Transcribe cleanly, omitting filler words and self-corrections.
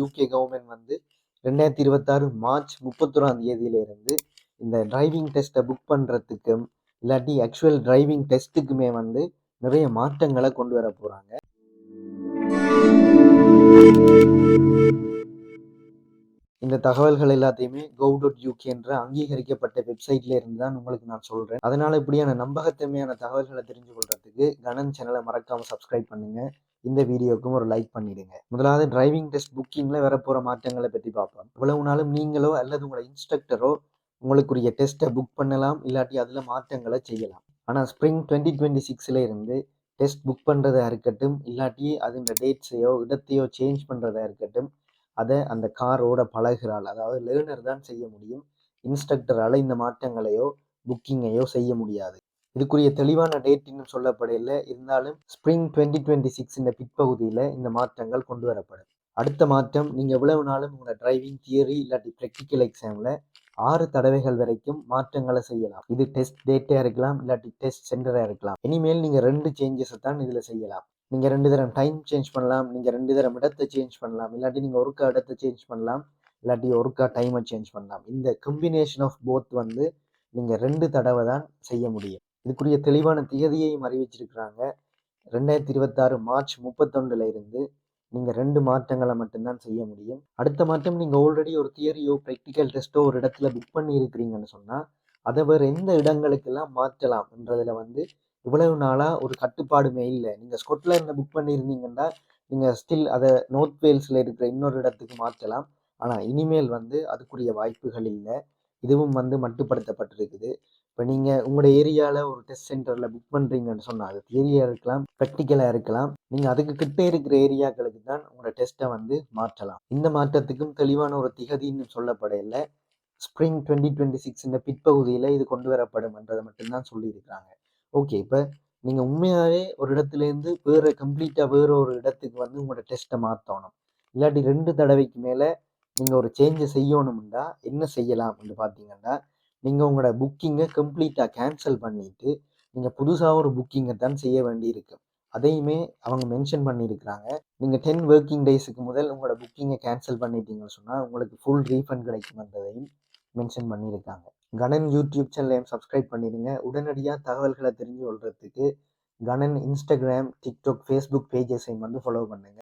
UK government வந்து 2026 March 31ஆம் தேதியிலிருந்து இந்த டிரைவிங் டெஸ்ட்டை புக் பண்ணுறதுக்கும் இல்லாட்டி ஆக்சுவல் டிரைவிங் டெஸ்ட்டுக்குமே வந்து நிறைய மாற்றங்களை கொண்டு வர போகிறாங்க. இந்த தகவல்கள் எல்லாத்தையுமே gov.uk என்ற அங்கீகரிக்கப்பட்ட வெப்சைட்ல இருந்து தான் உங்களுக்கு நான் சொல்றேன். அதனால இப்படியான நம்பகத்தன்மையான தகவல்களை தெரிஞ்சு கொள்றதுக்கு கணன் சேனலை மறக்காம சப்ஸ்கிரைப் பண்ணுங்க. இந்த வீடியோக்கும் ஒரு லைக் பண்ணிடுங்க. முதலாவது டிரைவிங் டெஸ்ட் புக்கிங்ல வரப்போற மாற்றங்களை பற்றி பார்ப்போம். இவ்வளவு நாளும் நீங்களோ அல்லது உங்களோட இன்ஸ்ட்ரக்டரோ உங்களுக்குரிய டெஸ்ட்டை புக் பண்ணலாம், இல்லாட்டி அதுல மாற்றங்களை செய்யலாம். ஆனா ஸ்ப்ரிங் 2026ல இருந்து டெஸ்ட் புக் பண்றதா இருக்கட்டும், இல்லாட்டி அதுங்க டேட்ஸையோ இடத்தையோ சேஞ்ச் பண்றதா இருக்கட்டும், அதை அந்த காரோட பழகிறாள், அதாவது லேர்னர் தான் செய்ய முடியும். இன்ஸ்ட்ரக்டரால் இந்த மாற்றங்களையோ புக்கிங்கையோ செய்ய முடியாது. இதுக்குரிய தெளிவான டேட் இன்னும் சொல்லப்படவில்லை. இருந்தாலும் ஸ்ப்ரிங் 2026 இந்த பிற்பகுதியில் இந்த மாற்றங்கள் கொண்டு வரப்படும். அடுத்த மாற்றம், நீங்கள் எவ்வளவு நாளும் உங்களோட டிரைவிங் தியரி இல்லாட்டி ப்ராக்டிக்கல் எக்ஸாமில் 6 தடவைகள் வரைக்கும் மாற்றங்களை செய்யலாம். இது டெஸ்ட் டேட்டாக இருக்கலாம், இல்லாட்டி டெஸ்ட் சென்டராக இருக்கலாம். இனிமேல் நீங்கள் 2 சேஞ்சஸை தான் இதில் செய்யலாம். நீங்கள் 2 தரம் டைம் சேஞ்ச் பண்ணலாம், நீங்கள் 2 தரம் இடத்தை சேஞ்ச் பண்ணலாம், இல்லாட்டி நீங்கள் ஒருக்கா இடத்தை சேஞ்ச் பண்ணலாம், இல்லாட்டி ஒருக்கா டைமை சேஞ்ச் பண்ணலாம். இந்த கம்பினேஷன் ஆஃப் போத் வந்து நீங்கள் 2 தடவை தான் செய்ய முடியும். இதுக்குரிய தெளிவான திகதியையும் அறிவிச்சிருக்கிறாங்க. 2026 மார்ச் 31ல இருந்து நீங்கள் 2 மாற்றங்களை மட்டும்தான் செய்ய முடியும். அடுத்த மாற்றம், நீங்கள் ஆல்ரெடி ஒரு தியரியோ ப்ராக்டிக்கல் டெஸ்ட்டோ ஒரு இடத்துல புக் பண்ணி இருக்கிறீங்கன்னு சொன்னால் அதை வேறு எந்த இடங்களுக்கெல்லாம் மாற்றலாம் என்றதில் வந்து இவ்வளவு நாளாக ஒரு கட்டுப்பாடுமே இல்லை. நீங்கள் ஸ்கொட்லாண்டில் புக் பண்ணியிருந்தீங்கன்னா நீங்கள் ஸ்டில் அதை நார்த் வேல்ஸில் இருக்கிற இன்னொரு இடத்துக்கு மாற்றலாம். ஆனால் இனிமேல் வந்து அதுக்குரிய வாய்ப்புகள் இல்லை. இதுவும் வந்து மட்டுப்படுத்தப்பட்டிருக்குது. இப்போ நீங்கள் உங்களோட ஏரியாவில் ஒரு டெஸ்ட் சென்டரில் புக் பண்ணுறீங்கன்னு சொன்னால் அது தியரியாக இருக்கலாம், ப்ராக்டிக்கலாக இருக்கலாம். நீங்கள் அதுக்கு கிட்டே இருக்கிற ஏரியாக்களுக்கு தான் உங்களோட டெஸ்ட்டை வந்து மாற்றலாம். இந்த மாற்றத்துக்கும் தெளிவான ஒரு திகதின்னு சொல்லப்படையில ஸ்ப்ரிங் 2026 இந்த பிற்பகுதியில் இது கொண்டு வரப்படும் என்றதை மட்டும்தான் சொல்லியிருக்கிறாங்க. ஓகே, இப்போ நீங்கள் உண்மையாகவே ஒரு இடத்துலேருந்து கம்ப்ளீட்டாக வேறு ஒரு இடத்துக்கு வந்து உங்களோட டெஸ்ட்டை மாற்றணும், இல்லாட்டி 2 தடவைக்கு மேலே நீங்கள் ஒரு சேஞ்சை செய்யணும்னா என்ன செய்யலாம் என்று பார்த்தீங்கன்னா, நீங்கள் உங்களோட புக்கிங்கை கம்ப்ளீட்டாக கேன்சல் பண்ணிவிட்டு நீங்கள் புதுசாக ஒரு புக்கிங்கை தான் செய்ய வேண்டியிருக்கு. அதையுமே அவங்க மென்ஷன் பண்ணியிருக்கிறாங்க. நீங்கள் 10 ஒர்க்கிங் டேஸுக்கு முதல் உங்களோட புக்கிங்கை கேன்சல் பண்ணிட்டீங்கன்னு சொன்னால் உங்களுக்கு ஃபுல் ரீஃபண்ட் கிடைக்கும்ன்றதையும் மென்ஷன் பண்ணியிருக்காங்க. கணன் யூடியூப் சேனலையும் சப்ஸ்கிரைப் பண்ணிடுங்க. உடனடியாக தகவல்களை தெரிஞ்சு கொள்றதுக்கு கணன் இன்ஸ்டாகிராம், டிக்டாக், ஃபேஸ்புக் பேஜஸையும் வந்து ஃபாலோ பண்ணுங்க.